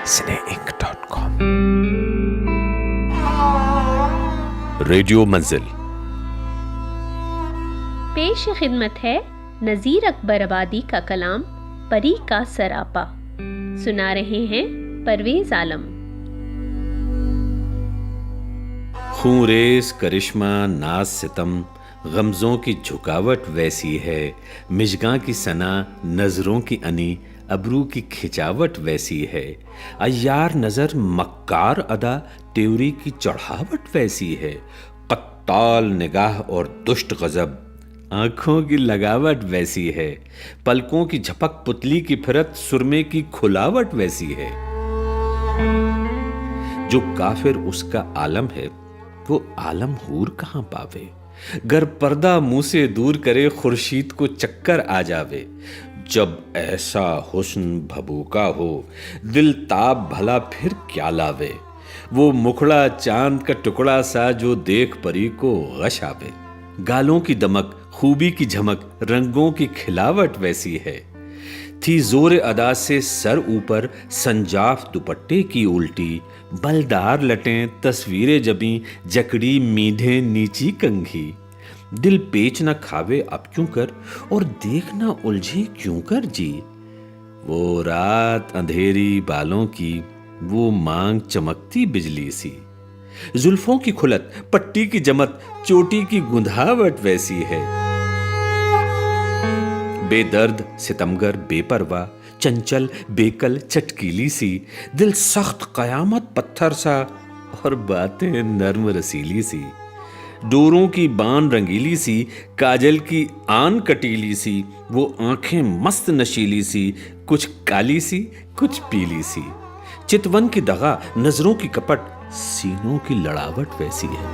SNEINC.com radio منزل پیش خدمت ہے نذیر اکبر آبادی کا کلام پری کا سراپا. سنا رہے ہیں پرویز عالم. خوں ریز کرشمہ ناز ستم غمزوں کی جھکاوٹ ویسی ہے، مژگاں کی ثنا نظروں کی انی ابرو کی کھچاوٹ ویسی ہے، عیار نظر مکار ادا تیوری کی چڑھاوٹ ویسی ہے، قتال نگاہ اور دشت غضب آنکھوں کی لگاوٹ ویسی ہے، پلکوں کی جھپک پتلی کی پھرت سرمے کی کھلاوٹ ویسی ہے. جو کافر اس کا عالم ہے وہ عالم حور کہاں پاوے، گر پردہ منہ سے دور کرے خورشید کو چکر آ جاوے. جب ایسا حسن بھبوکا ہو دل تاب بھلا پھر کیا لاوے، وہ مکھڑا چاند کا ٹکڑا سا جو دیکھ پری کو غش آوے. گالوں کی دمک خوبی کی جھمک رنگوں کی کھلاوٹ ویسی ہے، تھی زور ادا سے سر اوپر سنجاف دوپٹے کی الٹی، بلدار لٹیں تصویریں جبیں جکڑی میڈھیں نیچی کنگھی. دل پیچ نہ کھاوے اب کیوں کر اور دیکھ نہ الجھے کیوں کر جی. وہ رات اندھیری بالوں کی وہ مانگ چمکتی بجلی سی، زلفوں کی کھلت پٹی کی جمت چوٹی کی گندھاوٹ ویسی ہے. بے درد ستمگر بے پرواہ چنچل بیکل چٹکیلی سی، دل سخت قیامت پتھر سا اور باتیں نرم رسیلی سی. ڈوروں کی بان رنگیلی سی، کاجل کی آن کٹیلی سی، وہ آنکھیں مست نشیلی سی، کچھ کالی سی کچھ پیلی سی. چتون کی دغا نظروں کی کپٹ سینوں کی لڑاوٹ ویسی ہے.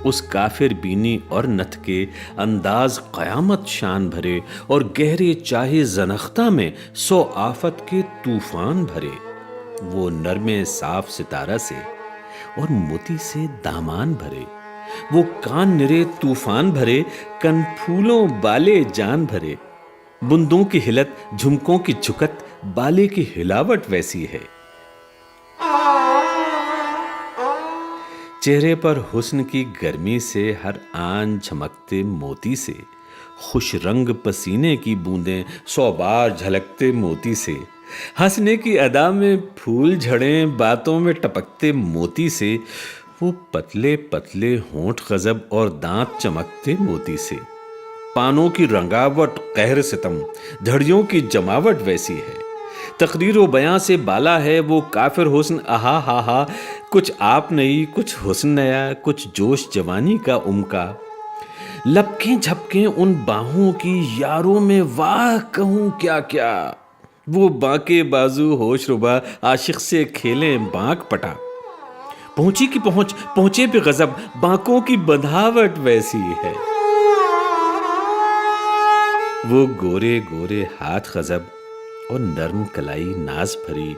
اس کافر بینی اور نتھ کے انداز قیامت شان بھرے، اور گہرے چاہے زنختہ میں 100 آفت کے طوفان بھرے. وہ نرمے صاف ستارہ سے اور موتی سے دامان بھرے، وہ کان نرے طوفان بھرے، کن پھولوں بالے جان بھرے. بندوں کی ہلت جھمکوں کی جھکت بالے کی ہلاوٹ ویسی ہے. چہرے پر حسن کی گرمی سے ہر آن جھمکتے موتی سے، خوش رنگ پسینے کی بوندیں 100 بار جھلکتے موتی سے. ہنسنے کی ادا میں پھول جھڑیں باتوں میں ٹپکتے موتی سے، وہ پتلے پتلے ہونٹ غضب اور دانت چمکتے موتی سے. پانوں کی رنگاوٹ قہر ستم دھڑیوں کی جماوٹ ویسی ہے. تقریر و بیاں سے بالا ہے وہ کافر حسن آہا ہا ہا، کچھ آپ نئی کچھ حسن نیا کچھ جوش جوانی کا امکا. لپکیں جھپکیں ان باہوں کی یاروں میں واہ کہوں کیا کیا، وہ بانکے بازو ہوش ربا عاشق سے کھیلیں بانک پٹا. پہنچی کی پہنچ پہنچے پہ غضب بانکوں کی بندھاوٹ ویسی ہے. وہ گورے گورے ہاتھ غضب اور نرم کلائی ناز بھری،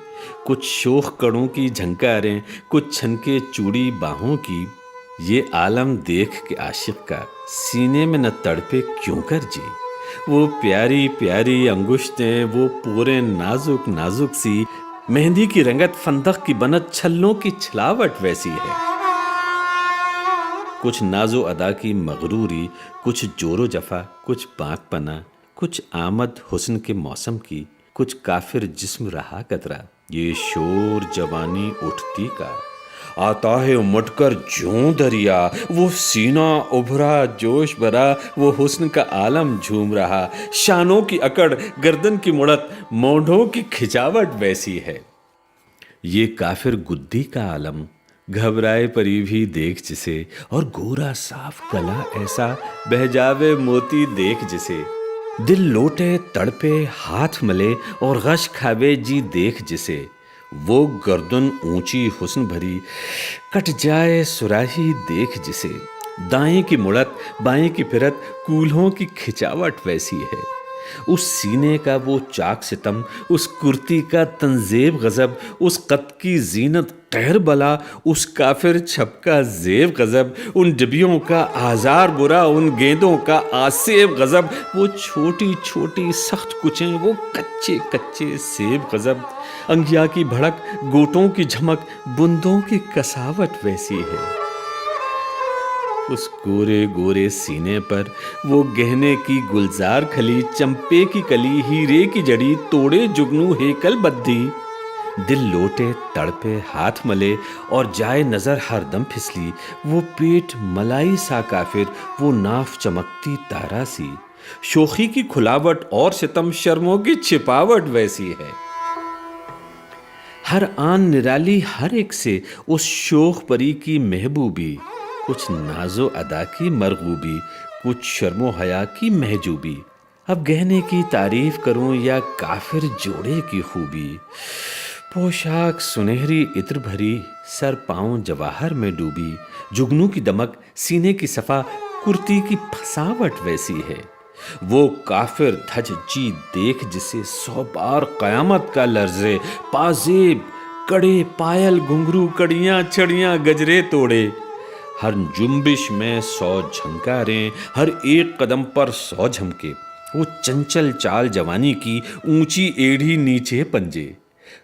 کچھ شوخ کڑوں کی جھنکاریں کچھ چھنکے چوڑی باہوں کی. یہ عالم دیکھ کے عاشق کا سینے میں نہ تڑپے کیوں کر جی. وہ پیاری پیاری انگشتیں وہ پورے نازک نازک سی، مہندی کی رنگت فندق کی بنت چھلوں کی چھلاوٹ ویسی ہے. کچھ ناز و ادا کی مغروری کچھ جور و جفا کچھ بانک پنا، کچھ آمد حسن کے موسم کی کچھ کافر جسم رہا کترا. یہ شور جوانی اٹھتی کا آتا ہے امٹ کر جوں دریا، وہ سینہ ابھرا جوش بھرا وہ حسن کا عالم جھوم رہا. شانوں کی اکڑ گردن کی مڑت مونڈھوں کی کھچاوٹ ویسی ہے. یہ کافر گدی کا عالم گھبرائے پری بھی دیکھ جسے، اور گورا صاف گلا ایسا بہ جاوے موتی دیکھ جسے. دل لوٹے تڑپے ہاتھ ملے اور غش کھاوے جی دیکھ جسے. وہ گردن اونچی حسن بھری کٹ جائے سراہی دیکھ جسے. دائیں کی مڑت بائیں کی پھرت کولہوں کی کھچاوٹ ویسی ہے. اس سینے کا وہ چاک ستم اس کرتی کا تنزیب غضب اس قد کی زینت قہر بلا، اس کافر چھپ کا زیب غضب، ان ڈبیوں کا آزار برا، ان گیندوں کا آسیب غضب، وہ چھوٹی چھوٹی سخت کچیں، وہ کچے کچے سیب غضب، انگیا کی بھڑک، گوٹوں کی جھمک، بندوں کی کساوٹ ویسی ہے۔ اس گورے گورے سینے پر وہ گہنے کی گلزار کھلی، چمپے کی کلی، ہیرے کی جڑی، توڑے جگنو ہیکل بدھی، دل لوٹے تڑپے ہاتھ ملے اور جائے نظر ہر دم پھسلی، وہ پیٹ ملائی سا کافر، وہ ناف چمکتی تارا سی، شوخی کی کھلاوٹ اور ستم شرموں کی چھپاوٹ ویسی ہے۔ ہر آن نرالی ہر ایک سے اس شوخ پری کی محبوبی، کچھ ناز و ادا کی مرغوبی، کچھ شرم و حیا کی محجوبی، اب گہنے کی تعریف کروں یا کافر جوڑے کی خوبی، پوشاک سنہری عطر بھری، سر پاؤں جواہر میں ڈوبی، جگنو کی دمک، سینے کی صفا، کرتی کی پھساوٹ ویسی ہے، وہ کافر دھج جی دیکھ جسے 100 بار قیامت کا لرزے، پازیب کڑے پائل گھنگرو کڑیاں چھڑیاں گجرے توڑے، ہر جنبش میں 100 جھنکاریں، ہر ایک قدم پر 100 جھمکے، وہ چنچل چال جوانی کی، اونچی ایڑھی نیچے پنجے،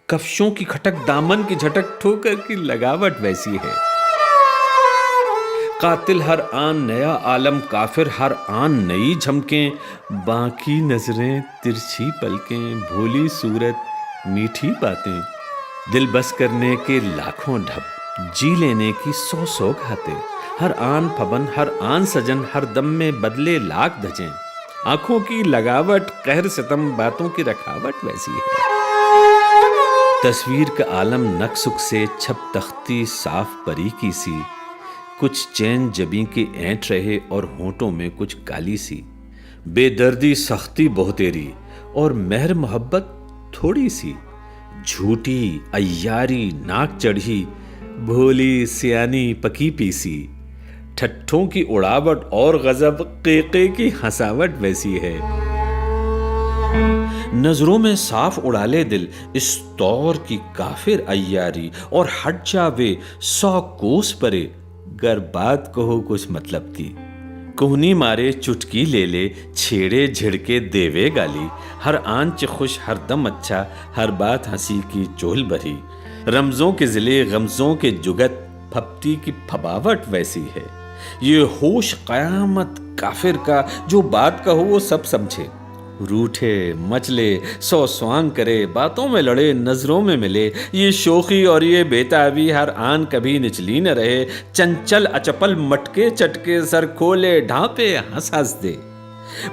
کفشوں کی کھٹک، دامن کی جھٹک، ٹھوکر کی لگاوٹ ویسی ہے۔ قاتل ہر آن نیا عالم، کافر ہر آن نئی جھمکیں، باقی نظریں ترچھی پلکیں، بھولی صورت میٹھی باتیں، دل بس کرنے کے لاکھوں ڈھب، جی لینے کی 100 سوگاتیں، ہر آن پھبن، ہر آن سجن، ہر دم میں بدلے لاکھ دھجیں، آنکھوں کی لگاوٹ، قہر ستم، باتوں کی رکھاوٹ ویسی ہے۔ تصویر کا عالم نقص سے چھپ تختی صاف پری کی سی، کچھ چین جبیں کے اینٹ رہے اور ہونٹوں میں کچھ کالی سی، بے دردی سختی بہتیری اور مہر محبت تھوڑی سی، جھوٹی عیاری ناک چڑھی، بھولی سیانی پکی پیسی، ٹھٹھوں کی اڑاوٹ اور غضب، قیقے کی ہنساوٹ ویسی ہے۔ نظروں میں صاف اڑا لے دل اس طور کی کافر عیاری، اور ہٹ جاوے 100 کوس پرے، گر بات کہو کچھ مطلب کی، کوہنی مارے چٹکی لے لے، چھیڑے جھڑکے دیوے گالی، ہر آنچ خوش ہر دم اچھا، ہر بات ہنسی کی چول بھری، رمزوں کے ضلع غمزوں کے جگت، پھپتی کی پھباوٹ ویسی ہے۔ یہ ہوش قیامت کافر کا، جو بات کہو وہ سب سمجھے، روٹھے مچلے 100 سوانگ کرے، باتوں میں لڑے نظروں میں ملے، یہ شوخی اور یہ بیتابی ہر آن کبھی نچلی نہ رہے، چنچل اچپل مٹکے چٹکے، سر کھولے ڈھانپے ہنس ہنس دے،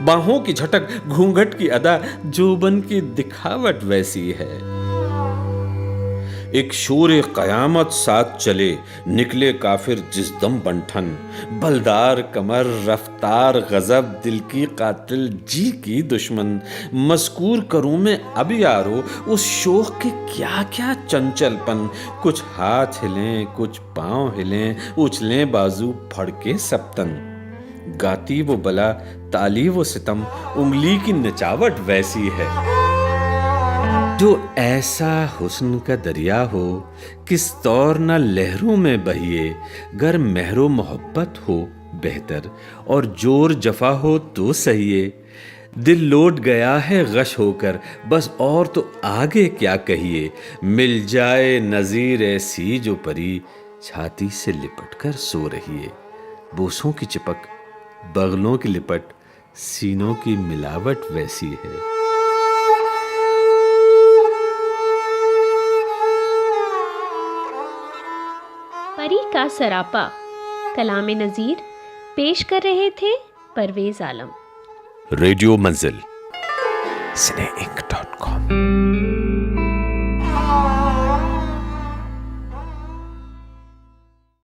باہوں کی جھٹک گھونگھٹ کی ادا، جوبن کی دکھاوٹ ویسی ہے۔ ایک شور قیامت ساتھ چلے، نکلے کافر جس دم بنٹھن، بلدار کمر، رفتار غضب، دل کی قاتل جی کی دشمن، مذکور کروں میں اب یارو اس شوق کے کیا کیا چنچل پن، کچھ ہاتھ ہلیں کچھ پاؤں ہلیں، اچھلیں بازو پھڑکے سپتن، گاتی وہ بلا تالی وہ ستم، انگلی کی نچاوٹ ویسی ہے۔ جو ایسا حسن کا دریا ہو، کس طور نہ لہروں میں بہیے، گر مہر و محبت ہو بہتر، اور جور جفا ہو تو سہیے، دل لوٹ گیا ہے غش ہو کر، بس اور تو آگے کیا کہیے، مل جائے نظیر ایسی جو پری، چھاتی سے لپٹ کر سو رہی ہے، بوسوں کی چپک، بغلوں کی لپٹ، سینوں کی ملاوٹ ویسی ہے۔ پری کا سراپا، کلام نذیر، پیش کر رہے تھے پرویز عالم۔ ریڈیو منزل SNEINC.com